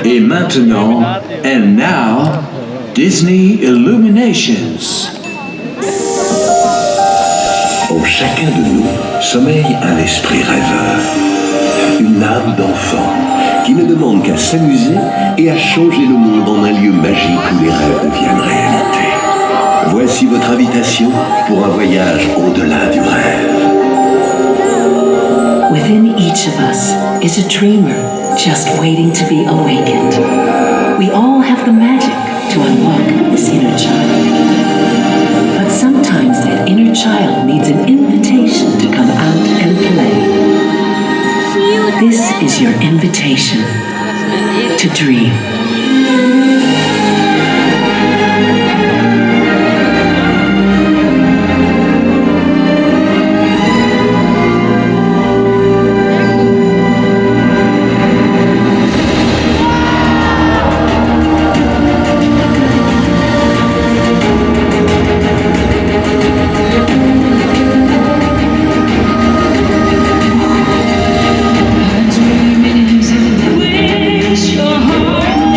Et maintenant, and now, Disney Illuminations. En chacun de nous sommeille un esprit rêveur, une âme d'enfant qui ne demande qu'à s'amuser et à changer le monde en un lieu magique où les rêves deviennent réalité. Voici votre invitation pour un voyage au-delà du rêve. Within each of us is a dreamer just waiting to be awakened. We all have the magic to unlock this inner child. But sometimes that inner child needs an invitation to come out and play. This is your invitation to dream. Wish your heart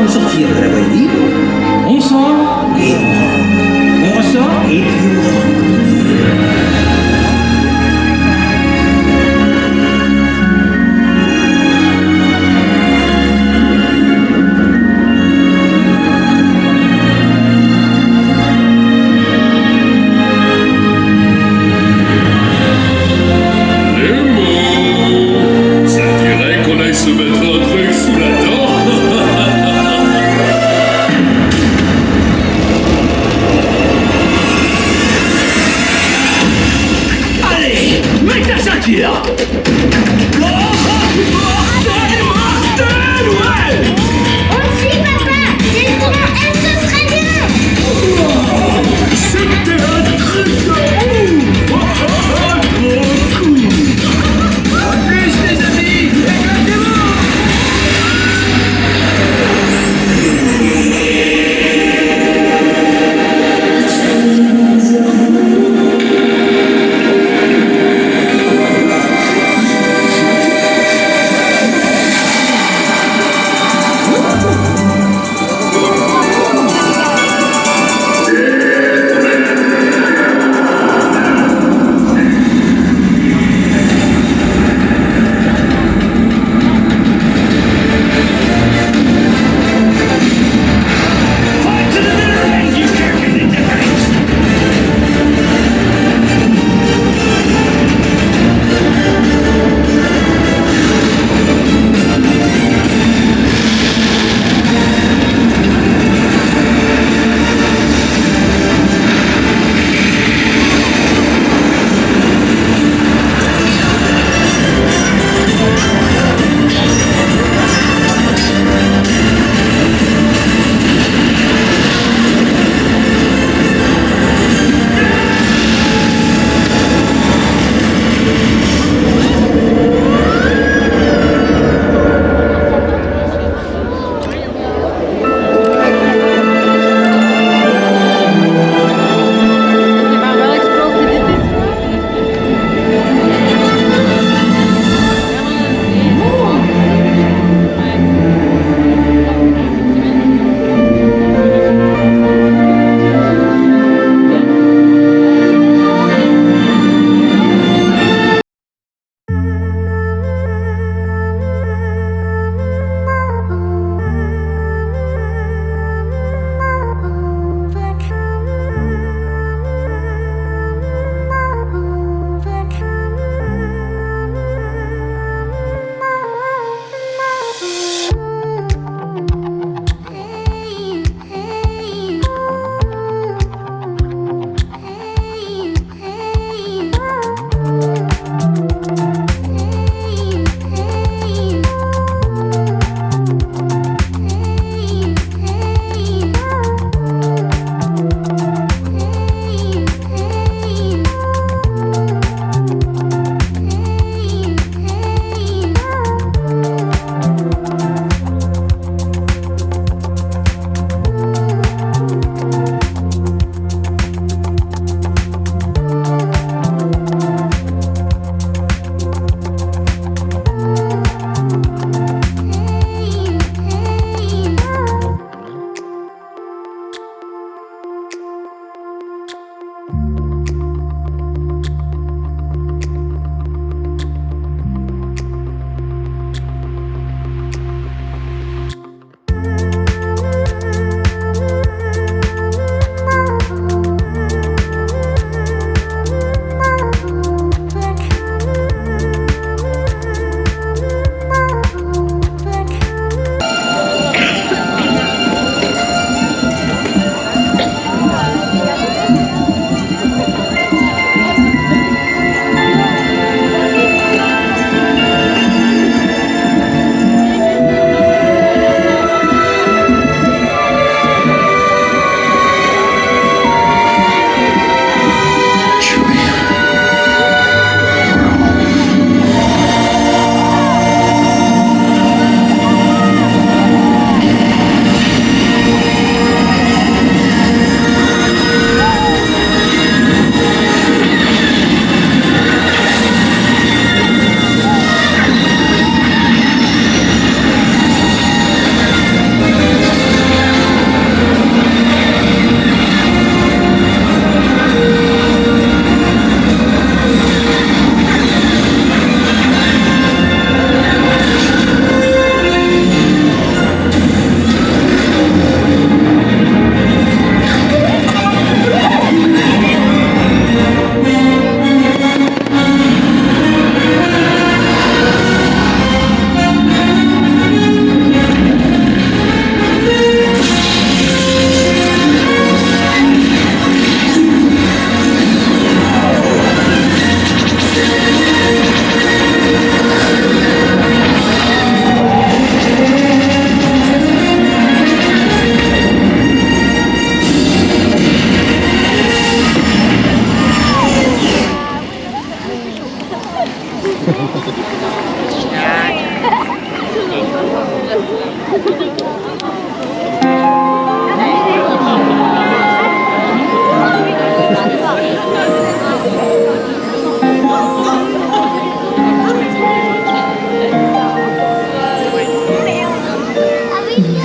avant de sortir de la voie libre, On sort, et on ressort. puis on rentre. Ça dirait qu'on aille se mettre un truc sous la dent.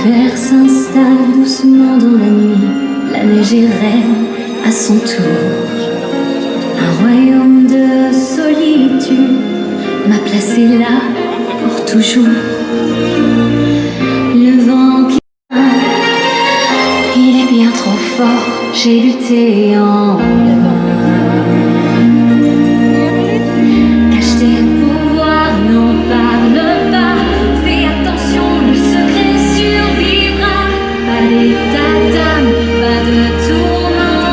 L'hiver s'installe doucement dans la nuit, la neige est reine à son tour. Un royaume de solitude m'a placé là pour toujours. Le vent qui il est bien trop fort, j'ai lutté en vain. Cache tes pouvoirs, n'en parle pas. Fais attention, le secret survivra. Pas d'état d'âme, pas de tourment,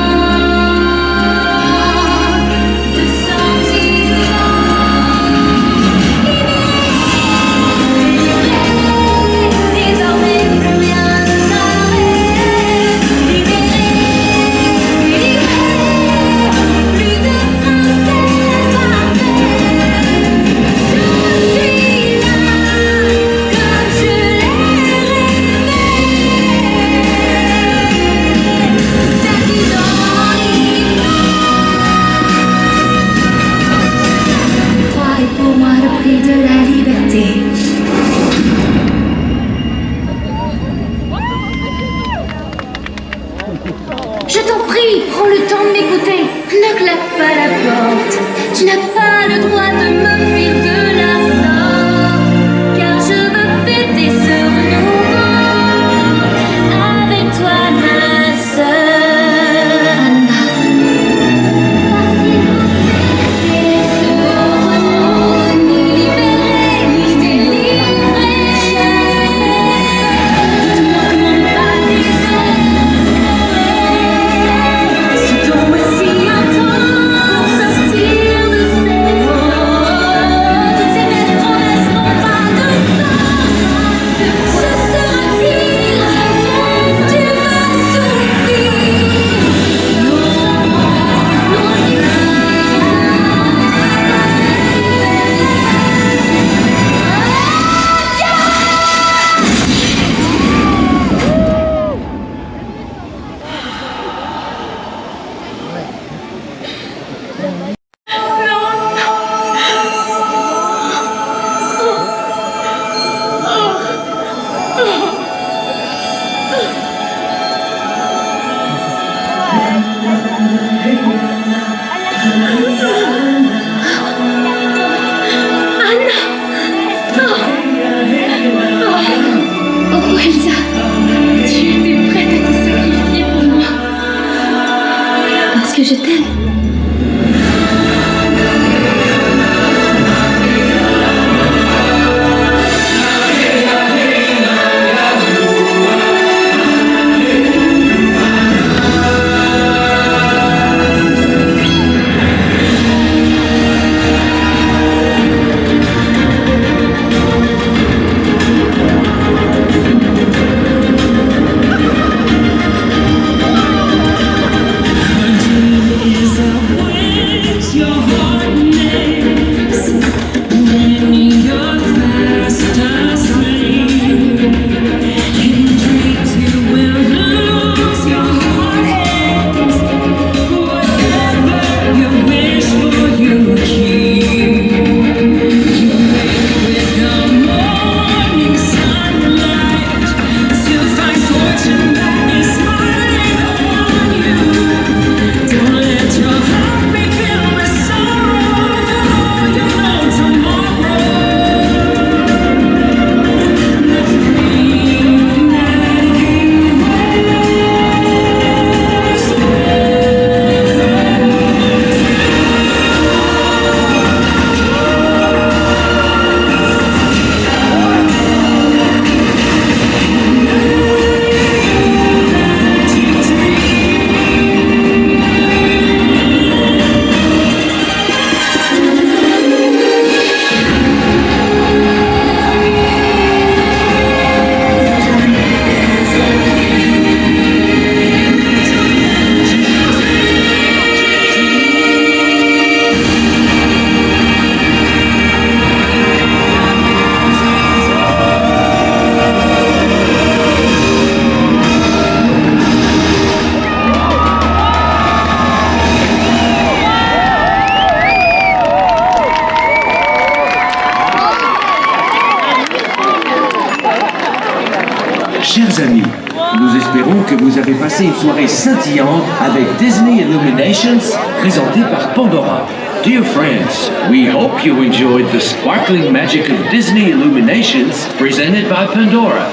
de sentiments. Désormais plus rien ne m'arrête. Libéré, plus de princesse parfaite. Je suis là, comme je l'ai rêvé. Perdu dans l'immense. Toi est pour moi le prix de la liberté. Je t'en prie, prends le temps de m'écouter. Ne claque pas la porte. Tu n'as pas le droit de me fuir de la sorte. Car je veux fêter ce renouveau avec toi, ma sœur. Anna. Parce qu'il faut fêter ce renouveau, ni libérer, ni délivrer. Dites-moi comment ne pas ce tombe si intense pour sortir de ces mots. Nous espérons que vous avez passé une soirée scintillante avec Disney Illuminations, présenté par Pandora. Dear friends, we hope you enjoyed the sparkling magic of Disney Illuminations, presented by Pandora.